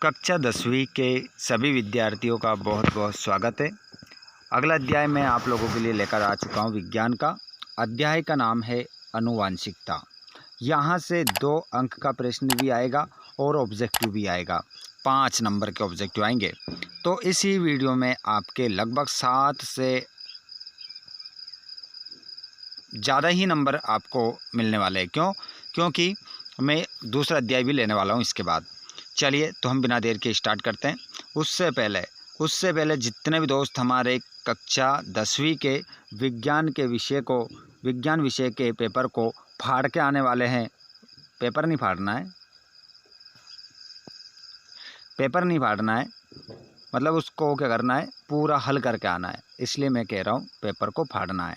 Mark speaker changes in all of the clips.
Speaker 1: कक्षा 10वीं के सभी विद्यार्थियों का बहुत बहुत स्वागत है। अगला अध्याय मैं आप लोगों के लिए लेकर आ चुका हूं विज्ञान का। अध्याय का नाम है आनुवांशिकता। यहां से 2 अंक का प्रश्न भी आएगा और ऑब्जेक्टिव भी आएगा। 5 नंबर के ऑब्जेक्टिव आएंगे। तो इसी वीडियो में आपके लगभग 7 से ज़्यादा ही नंबर आपको मिलने वाले हैं। क्योंकि मैं दूसरा अध्याय भी लेने वाला हूं इसके बाद। चलिए तो हम बिना देर के स्टार्ट करते हैं। उससे पहले जितने भी दोस्त हमारे कक्षा 10वीं के विज्ञान विषय के पेपर को फाड़ के आने वाले हैं। पेपर नहीं फाड़ना है, मतलब उसको क्या करना है, पूरा हल करके आना है। इसलिए मैं कह रहा हूँ पेपर को फाड़ना है,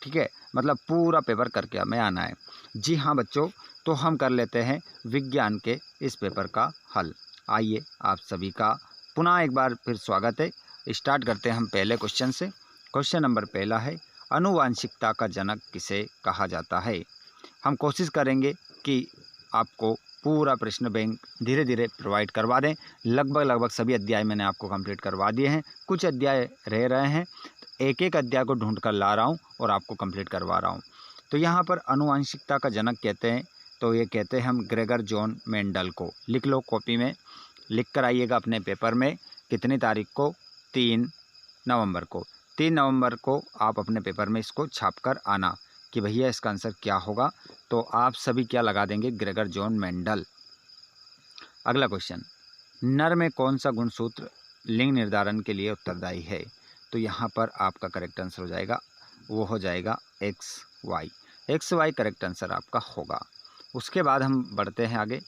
Speaker 1: ठीक है, मतलब पूरा पेपर करके हमें आना है। जी हाँ बच्चों, तो हम कर लेते हैं विज्ञान के इस पेपर का हल। आइए आप सभी का पुनः एक बार फिर स्वागत है। स्टार्ट करते हैं हम पहले क्वेश्चन से। क्वेश्चन नंबर पहला है, आनुवांशिकता का जनक किसे कहा जाता है। हम कोशिश करेंगे कि आपको पूरा प्रश्न बैंक धीरे धीरे प्रोवाइड करवा दें। लगभग सभी अध्याय मैंने आपको कंप्लीट करवा दिए हैं। कुछ अध्याय रह रहे हैं, एक एक अध्याय को ढूंढ कर ला रहा हूँ और आपको कंप्लीट करवा रहा हूँ। तो यहाँ पर आनुवांशिकता का जनक कहते हैं, तो ये कहते हैं हम ग्रेगर जॉन मेंडल को। लिख लो, कॉपी में लिख कर आइएगा अपने पेपर में। कितनी तारीख को? 3 नवंबर को। 3 नवंबर को आप अपने पेपर में इसको छाप कर आना कि भैया इसका आंसर क्या होगा। तो आप सभी क्या लगा देंगे? Gregor John Mendel. अगला क्वेश्चन, नर में कौन सा गुणसूत्र लिंग निर्धारण के लिए उत्तरदायी है। तो यहाँ पर आपका करेक्ट आंसर हो जाएगा, वो हो जाएगा XY करेक्ट आंसर आपका होगा। उसके बाद हम बढ़ते हैं आगे।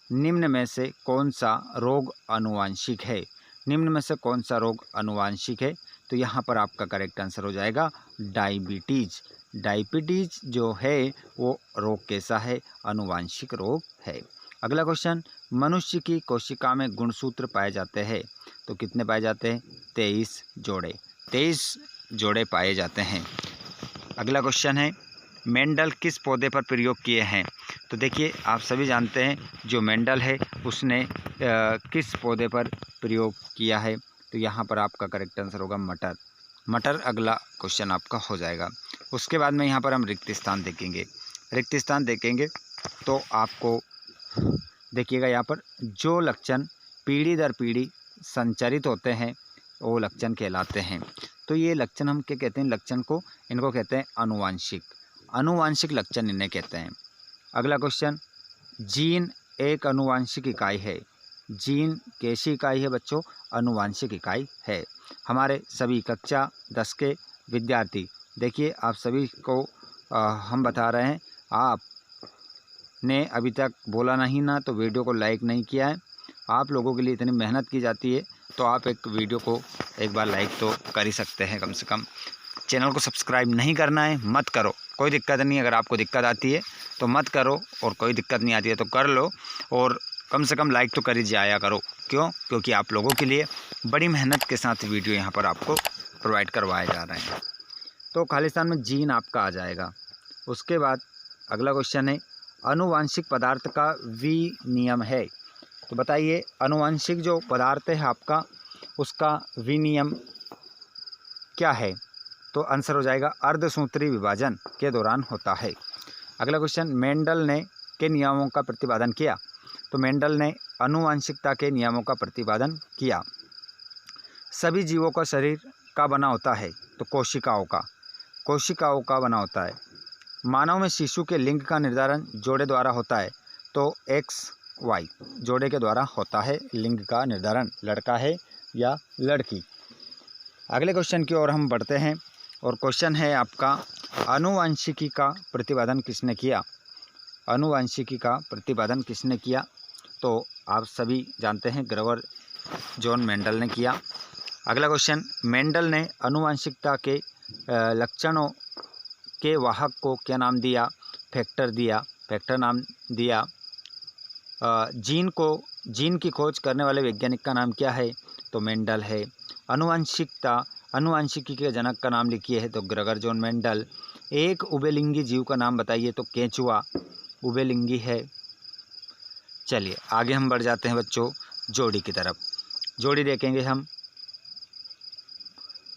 Speaker 1: निम्न में से कौन सा रोग आनुवांशिक है। निम्न में से कौन सा रोग आनुवांशिक है। तो यहाँ पर आपका करेक्ट आंसर हो जाएगा डायबिटीज। डायबिटीज जो है वो रोग कैसा है? आनुवांशिक रोग है। अगला क्वेश्चन, मनुष्य की कोशिका में गुणसूत्र पाए जाते हैं। तो कितने पाए जाते हैं? 23 जोड़े। 23 जोड़े पाए जाते हैं। अगला क्वेश्चन है, मेंडल किस पौधे पर प्रयोग किए हैं। तो देखिए आप सभी जानते हैं जो मेंडल है उसने किस पौधे पर प्रयोग किया है। तो यहाँ पर आपका करेक्ट आंसर होगा मटर। अगला क्वेश्चन आपका हो जाएगा। उसके बाद में यहाँ पर हम रिक्त स्थान देखेंगे। तो आपको देखिएगा यहाँ पर जो लक्षण पीढ़ी दर पीढ़ी संचरित होते हैं वो लक्षण कहलाते हैं। तो ये लक्षण हम क्या कहते हैं? लक्षण को इनको कहते हैं आनुवांशिक लक्षण इन्हें कहते हैं। अगला क्वेश्चन, जीन एक आनुवांशिक इकाई है। जीन कैसी इकाई है बच्चों? आनुवांशिक इकाई है। हमारे सभी कक्षा 10 के विद्यार्थी, देखिए आप सभी को हम बता रहे हैं, आपने अभी तक बोला नहीं ना तो वीडियो को लाइक नहीं किया है। आप लोगों के लिए इतनी मेहनत की जाती है तो आप एक वीडियो को एक बार लाइक तो कर ही सकते हैं कम से कम। चैनल को सब्सक्राइब नहीं करना है मत करो, कोई दिक्कत नहीं। अगर आपको दिक्कत आती है तो मत करो, और कोई दिक्कत नहीं आती है तो कर लो, और कम से कम लाइक तो कर ही जाया करो। क्योंकि आप लोगों के लिए बड़ी मेहनत के साथ वीडियो यहाँ पर आपको प्रोवाइड करवाए जा रहे हैं। तो खालिस्तान में जीन आपका आ जाएगा। उसके बाद अगला क्वेश्चन है, आनुवांशिक पदार्थ का विनियम है। तो बताइए आनुवांशिक जो पदार्थ है आपका उसका विनियम क्या है। तो आंसर हो जाएगा अर्धसूत्री विभाजन के दौरान होता है। अगला क्वेश्चन, मेंडल ने के नियमों का प्रतिपादन किया। तो मेंडल ने आनुवांशिकता के नियमों का प्रतिपादन किया। सभी जीवों का शरीर का बना होता है। तो कोशिकाओं का बना होता है। मानव में शिशु के लिंग का निर्धारण जोड़े द्वारा होता है। तो XY जोड़े के द्वारा होता है लिंग का निर्धारण, लड़का है या लड़की। अगले क्वेश्चन की ओर हम बढ़ते हैं, और क्वेश्चन है आपका, आनुवांशिकी का प्रतिपादन किसने किया। आनुवांशिकी का प्रतिपादन किसने किया। तो आप सभी जानते हैं ग्रेगर जॉन मेंडल ने किया। अगला क्वेश्चन, मेंडल ने आनुवांशिकता के लक्षणों के वाहक को क्या नाम दिया। फैक्टर नाम दिया। जीन की खोज करने वाले वैज्ञानिक का नाम क्या है। तो मेंडल है। आनुवांशिकी के जनक का नाम लिखिए है तो ग्रेगर जॉन मेंडल। एक उभयलिंगी जीव का नाम बताइए। तो केंचुआ उभयलिंगी है। चलिए आगे हम बढ़ जाते हैं बच्चों। जोड़ी की तरफ। जोड़ी देखेंगे हम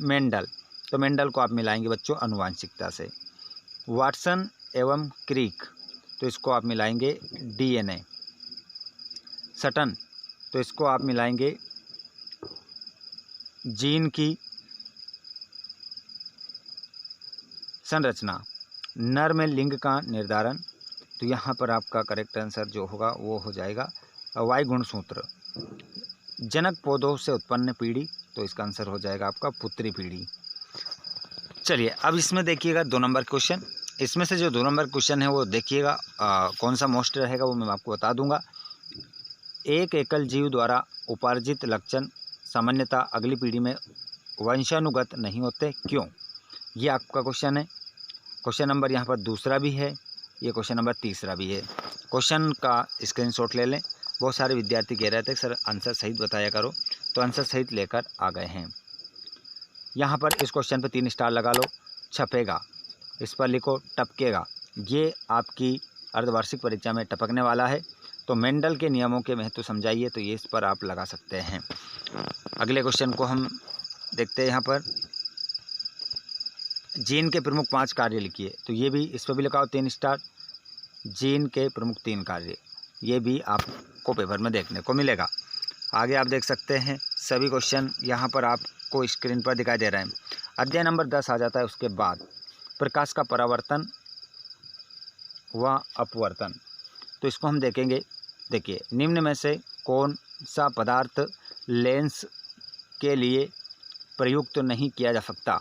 Speaker 1: मेंडल, तो मेंडल को आप मिलाएंगे बच्चों आनुवांशिकता से। वाटसन एवं क्रिक, तो इसको आप मिलाएंगे डीएनए। सटन, तो इसको आप मिलाएंगे जीन की संरचना। नर में लिंग का निर्धारण, तो यहाँ पर आपका करेक्ट आंसर जो होगा वो हो जाएगा वाई गुणसूत्र। जनक पौधों से उत्पन्न पीढ़ी, तो इसका आंसर हो जाएगा आपका पुत्री पीढ़ी। चलिए अब इसमें देखिएगा 2 नंबर क्वेश्चन। इसमें से जो 2 नंबर क्वेश्चन है वो देखिएगा कौन सा मोस्ट रहेगा वो मैं आपको बता दूंगा। एक एकल जीव द्वारा उपार्जित लक्षण सामान्यतः अगली पीढ़ी में वंशानुगत नहीं होते, क्यों? ये आपका क्वेश्चन है। क्वेश्चन नंबर यहाँ पर दूसरा भी है, ये क्वेश्चन नंबर तीसरा भी है। क्वेश्चन का स्क्रीनशॉट ले लें। बहुत सारे विद्यार्थी कह रहे थे सर आंसर सहित बताया करो, तो आंसर सहित लेकर आ गए हैं। यहाँ पर इस क्वेश्चन पर 3 स्टार लगा लो। छपेगा, इस पर लिखो टपकेगा, ये आपकी अर्धवार्षिक परीक्षा में टपकने वाला है। तो मेंडल के नियमों के महत्व समझाइए, तो ये इस पर आप लगा सकते हैं। अगले क्वेश्चन को हम देखते हैं। यहाँ पर जीन के प्रमुख 5 कार्य लिखिए, तो ये भी इस पर भी लिखाओ 3 स्टार। जीन के प्रमुख 3 कार्य, ये भी आपको पेपर में देखने को मिलेगा। आगे आप देख सकते हैं सभी क्वेश्चन यहाँ पर आपको स्क्रीन पर दिखाई दे रहे हैं। अध्याय नंबर 10 आ जाता है। उसके बाद प्रकाश का परावर्तन व अपवर्तन, तो इसको हम देखेंगे। देखिए निम्न में से कौन सा पदार्थ लेंस के लिए प्रयुक्त नहीं किया जा सकता,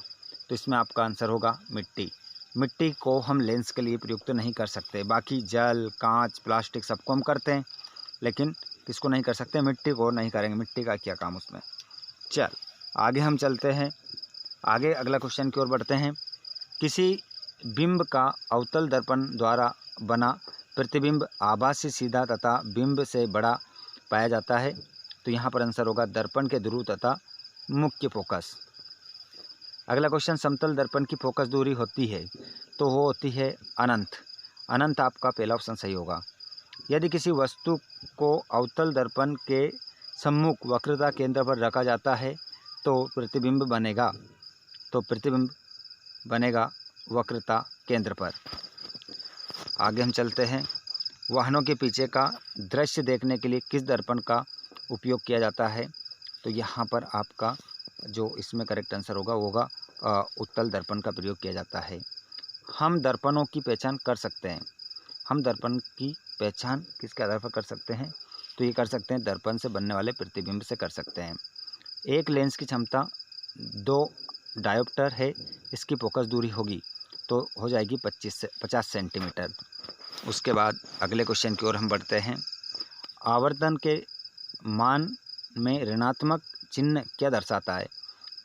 Speaker 1: तो इसमें आपका आंसर होगा मिट्टी। मिट्टी को हम लेंस के लिए प्रयुक्त नहीं कर सकते। बाकी जल, कांच, प्लास्टिक सबको हम करते हैं, लेकिन किसको नहीं कर सकते? मिट्टी को नहीं करेंगे। मिट्टी का क्या काम उसमें। चल आगे हम चलते हैं। आगे अगला क्वेश्चन की ओर बढ़ते हैं। किसी बिंब का अवतल दर्पण द्वारा बना प्रतिबिंब आभासी, सीधा तथा बिंब से बड़ा पाया जाता है, तो यहाँ पर आंसर होगा दर्पण के ध्रुव तथा मुख्य फोकस। अगला क्वेश्चन, समतल दर्पण की फोकस दूरी होती है, तो वो होती है अनंत। अनंत आपका पहला ऑप्शन सही होगा। यदि किसी वस्तु को अवतल दर्पण के सम्मुख वक्रता केंद्र पर रखा जाता है तो प्रतिबिंब बनेगा, तो प्रतिबिंब बनेगा वक्रता केंद्र पर। आगे हम चलते हैं। वाहनों के पीछे का दृश्य देखने के लिए किस दर्पण का उपयोग किया जाता है, तो यहाँ पर आपका जो इसमें करेक्ट आंसर होगा वो होगा उत्तल दर्पण का प्रयोग किया जाता है। हम दर्पणों की पहचान कर सकते हैं। हम दर्पण की पहचान किसके आधार पर कर सकते हैं, तो ये कर सकते हैं दर्पण से बनने वाले प्रतिबिंब से कर सकते हैं। एक लेंस की क्षमता 2 डायोप्टर है, इसकी फोकस दूरी होगी तो हो जाएगी 25 से 50 सेंटीमीटर। उसके बाद अगले क्वेश्चन की ओर हम बढ़ते हैं। आवर्तन के मान में ऋणात्मक चिन्ह क्या दर्शाता है,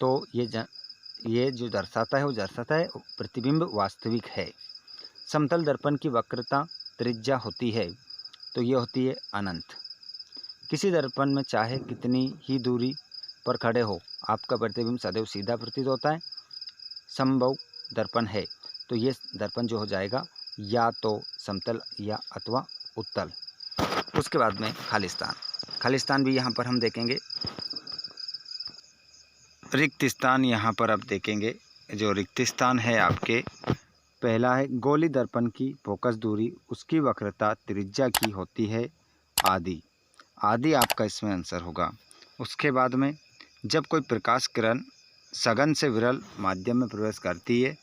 Speaker 1: तो ये जो दर्शाता है वो दर्शाता है प्रतिबिंब वास्तविक है। समतल दर्पण की वक्रता त्रिज्या होती है, तो ये होती है अनंत। किसी दर्पण में चाहे कितनी ही दूरी पर खड़े हो आपका प्रतिबिंब सदैव सीधा प्रतीत होता है। समबाहु दर्पण है, तो ये दर्पण जो हो जाएगा या तो समतल या अथवा उत्तल। उसके बाद में खालिस्तान। खालिस्तान भी यहाँ पर हम देखेंगे। रिक्त स्थान यहाँ पर आप देखेंगे। जो रिक्त स्थान है आपके, पहला है गोली दर्पण की फोकस दूरी उसकी वक्रता त्रिज्या की होती है आदि। आदि आपका इसमें आंसर होगा। उसके बाद में जब कोई प्रकाश किरण सघन से विरल माध्यम में प्रवेश करती है,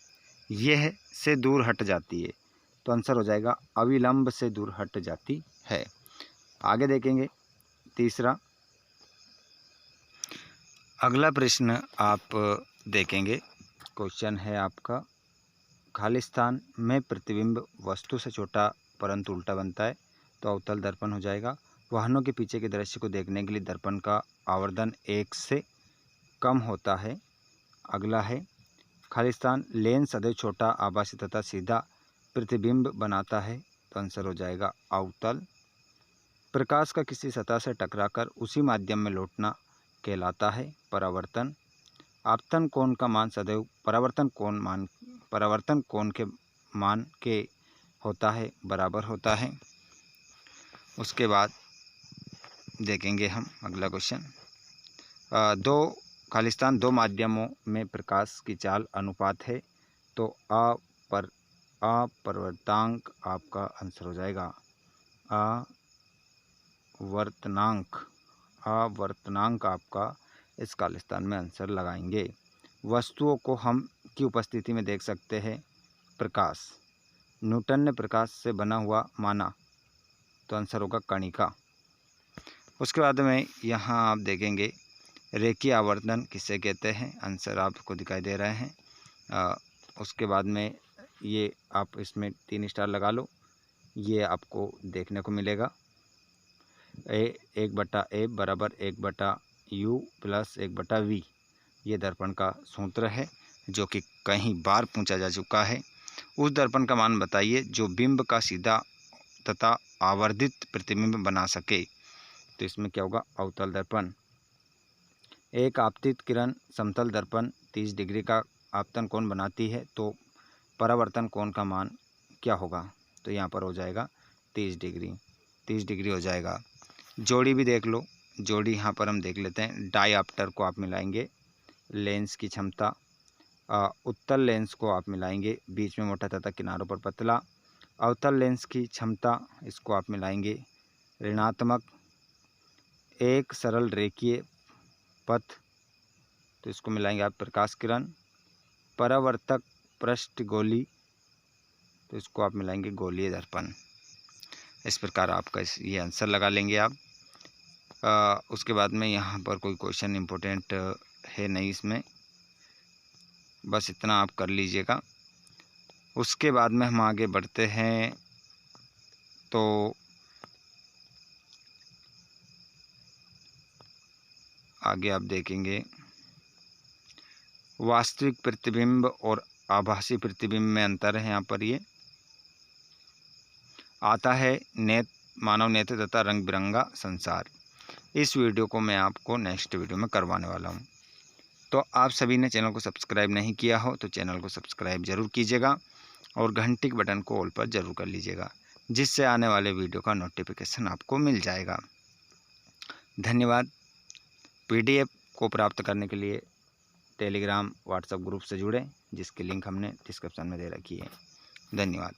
Speaker 1: यह से दूर हट जाती है, तो आंसर हो जाएगा अविलंब से दूर हट जाती है। आगे देखेंगे तीसरा। अगला प्रश्न आप देखेंगे। क्वेश्चन है आपका, खालिस्तान में प्रतिबिंब वस्तु से छोटा परंतु उल्टा बनता है, तो अवतल दर्पण हो जाएगा। वाहनों के पीछे के दृश्य को देखने के लिए दर्पण का आवर्धन 1 से कम होता है। अगला है खालिस्तान लेंस सदैव छोटा, आभासी तथा सीधा प्रतिबिंब बनाता है, तो आंसर हो जाएगा अवतल। प्रकाश का किसी सतह से टकराकर उसी माध्यम में लौटना कहलाता है परावर्तन। आपतन कोण का मान सदैव परावर्तन कोण के मान के होता है बराबर होता है। उसके बाद देखेंगे हम अगला क्वेश्चन। दो खालिस्तान दो माध्यमों में प्रकाश की चाल अनुपात है, तो अपवर्तनांक आपका आंसर हो जाएगा। अवर्तनांक आपका इस खालिस्तान में आंसर लगाएंगे। वस्तुओं को हम की उपस्थिति में देख सकते हैं प्रकाश। न्यूटन ने प्रकाश से बना हुआ माना, तो आंसर होगा कणिका। उसके बाद में यहाँ आप देखेंगे रेखीय आवर्तन किसे कहते हैं, आंसर आपको दिखाई दे रहे हैं। उसके बाद में ये आप इसमें 3 स्टार लगा लो, ये आपको देखने को मिलेगा। 1/A बराबर 1/U प्लस 1/V, ये दर्पण का सूत्र है जो कि कई बार पूछा जा चुका है। उस दर्पण का मान बताइए जो बिंब का सीधा तथा आवर्धित प्रतिबिंब बना सके, तो इसमें क्या होगा, अवतल दर्पण। एक आपतित किरण समतल दर्पण 30 डिग्री का आपतन कोण बनाती है, तो परावर्तन कोण का मान क्या होगा, तो यहाँ पर हो जाएगा 30 डिग्री हो जाएगा। जोड़ी भी देख लो, जोड़ी यहाँ पर हम देख लेते हैं। डायऑप्टर को आप मिलाएंगे, लेंस की क्षमता, उत्तल लेंस को आप मिलाएंगे, बीच में मोटा तथा किनारों पर पतला। अवतल लेंस की क्षमता, इसको आप मिलाएंगे ऋणात्मक। एक सरल रेखीय पथ, तो इसको मिलाएंगे आप प्रकाश किरण। परावर्तक पृष्ठ गोली, तो इसको आप मिलाएंगे गोलीय दर्पण। इस प्रकार आपका ये आंसर लगा लेंगे आप। उसके बाद में यहाँ पर कोई क्वेश्चन इम्पोर्टेंट है नहीं इसमें, बस इतना आप कर लीजिएगा। उसके बाद में हम आगे बढ़ते हैं, तो आगे आप देखेंगे वास्तविक प्रतिबिंब और आभासी प्रतिबिंब में अंतर है। यहाँ पर ये आता है मानव नेत्र तथा रंग बिरंगा संसार। इस वीडियो को मैं आपको नेक्स्ट वीडियो में करवाने वाला हूँ। तो आप सभी ने चैनल को सब्सक्राइब नहीं किया हो तो चैनल को सब्सक्राइब जरूर कीजिएगा और घंटी के बटन को ऑल पर जरूर कर लीजिएगा, जिससे आने वाले वीडियो का नोटिफिकेशन आपको मिल जाएगा। धन्यवाद। PDF को प्राप्त करने के लिए टेलीग्राम व्हाट्सएप ग्रुप से जुड़ें, जिसकी लिंक हमने डिस्क्रिप्शन में दे रखी है। धन्यवाद।